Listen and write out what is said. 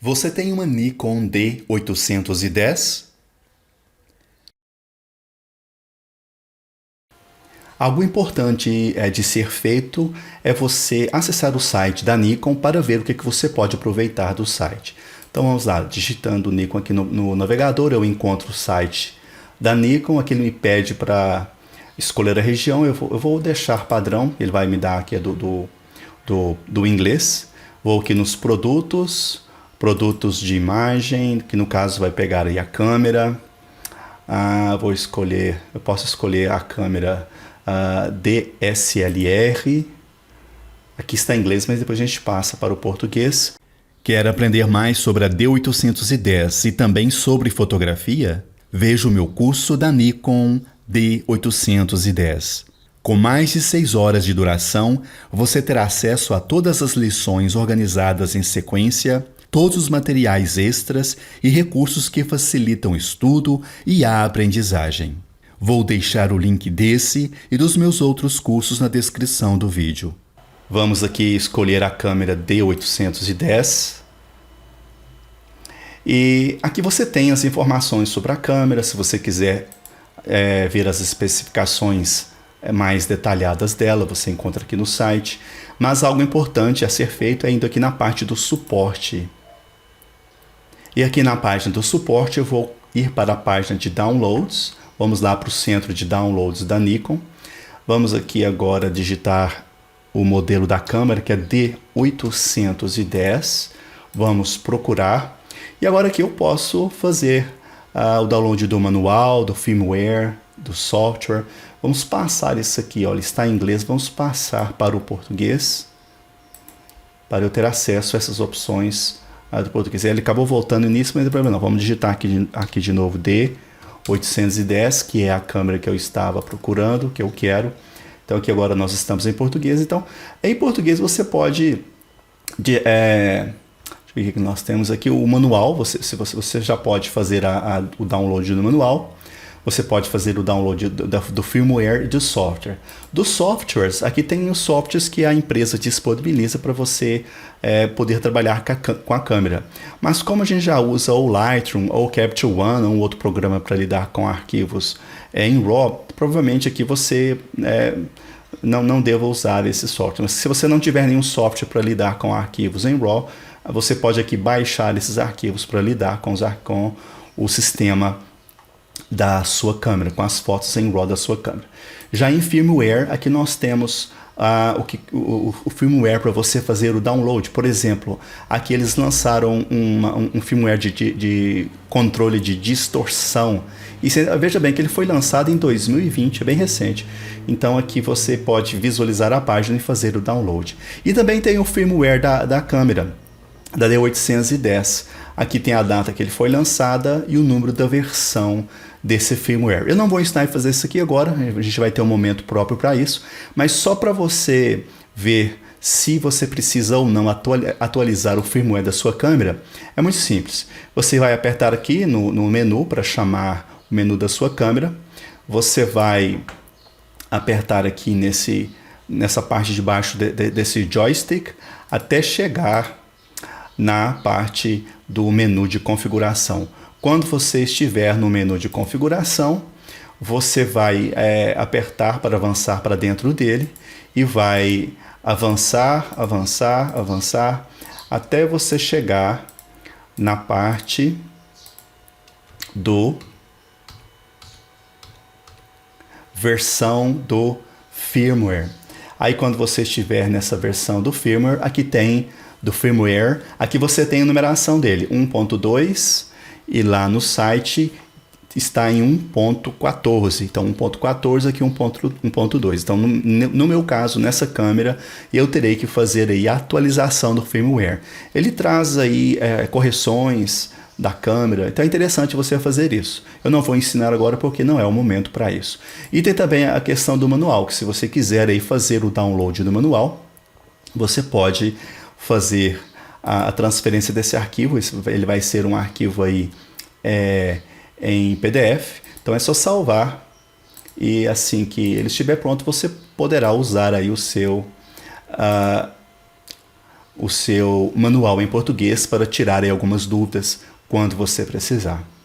Você tem uma Nikon D810? Algo importante de ser feito é você acessar o site da Nikon para ver o que você pode aproveitar do site. Então vamos lá, digitando Nikon aqui no navegador, eu encontro o site da Nikon, aqui ele me pede para escolher a região, eu vou deixar padrão, ele vai me dar aqui do inglês. Vou aqui nos produtos de imagem, que no caso vai pegar aí a câmera. Eu posso escolher a câmera DSLR. Aqui está em inglês, mas depois a gente passa para o português. Quer aprender mais sobre a D810 e também sobre fotografia? Veja o meu curso da Nikon D810. Com mais de 6 horas de duração, você terá acesso a todas as lições organizadas em sequência, todos os materiais extras e recursos que facilitam o estudo e a aprendizagem. Vou deixar o link desse e dos meus outros cursos na descrição do vídeo. Vamos aqui escolher a câmera D810. E aqui você tem as informações sobre a câmera, se você quiser ver as especificações mais detalhadas dela, você encontra aqui no site. Mas algo importante a ser feito é indo aqui na parte do suporte. E aqui na página do suporte eu vou ir para a página de downloads. Vamos lá para o centro de downloads da Nikon. Vamos aqui agora digitar o modelo da câmera, que é D810. Vamos procurar. E agora aqui eu posso fazer o download do manual, do firmware, do software. Vamos passar isso aqui, olha, está em inglês, vamos passar para o português, para eu ter acesso a essas opções do português. Ele acabou voltando nisso, mas não tem problema não. Vamos digitar aqui de novo D810, que é a câmera que eu estava procurando, que eu quero. Então aqui agora nós estamos em português. Então, em português você pode... deixa eu ver o que nós temos aqui, o manual. Você já pode fazer o download do manual. Você pode fazer o download do firmware e do software. Dos softwares, aqui tem os softwares que a empresa disponibiliza para você poder trabalhar com a câmera. Mas como a gente já usa o Lightroom ou o Capture One, um outro programa para lidar com arquivos em RAW, provavelmente aqui você não deva usar esse software. Mas se você não tiver nenhum software para lidar com arquivos em RAW, você pode aqui baixar esses arquivos para lidar com o sistema da sua câmera, com as fotos em RAW da sua câmera. Já em firmware, aqui nós temos o firmware para você fazer o download. Por exemplo, aqui eles lançaram um firmware de controle de distorção. E veja bem que ele foi lançado em 2020, é bem recente. Então aqui você pode visualizar a página e fazer o download. E também tem o firmware da câmera, da D810. Aqui tem a data que ele foi lançada e o número da versão desse firmware. Eu não vou ensinar a fazer isso aqui agora, a gente vai ter um momento próprio para isso, mas só para você ver se você precisa ou não atualizar o firmware da sua câmera, é muito simples. Você vai apertar aqui no menu para chamar o menu da sua câmera, você vai apertar aqui nessa parte de baixo desse joystick até chegar na parte do menu de configuração. Quando você estiver no menu de configuração, você vai apertar para avançar para dentro dele e vai avançar, avançar, avançar, até você chegar na parte do versão do firmware. Aí quando você estiver nessa versão do firmware, aqui tem do firmware, aqui você tem a numeração dele, 1.2, e lá no site está em 1.14, então 1.14 aqui 1.2. Então no meu caso, nessa câmera, eu terei que fazer aí a atualização do firmware. Ele traz aí correções da câmera, então é interessante você fazer isso. Eu não vou ensinar agora porque não é o momento para isso. E tem também a questão do manual, que se você quiser aí fazer o download do manual, você pode fazer a transferência desse arquivo. Ele vai ser um arquivo aí em PDF, então é só salvar e assim que ele estiver pronto você poderá usar aí o seu manual em português para tirar aí algumas dúvidas quando você precisar.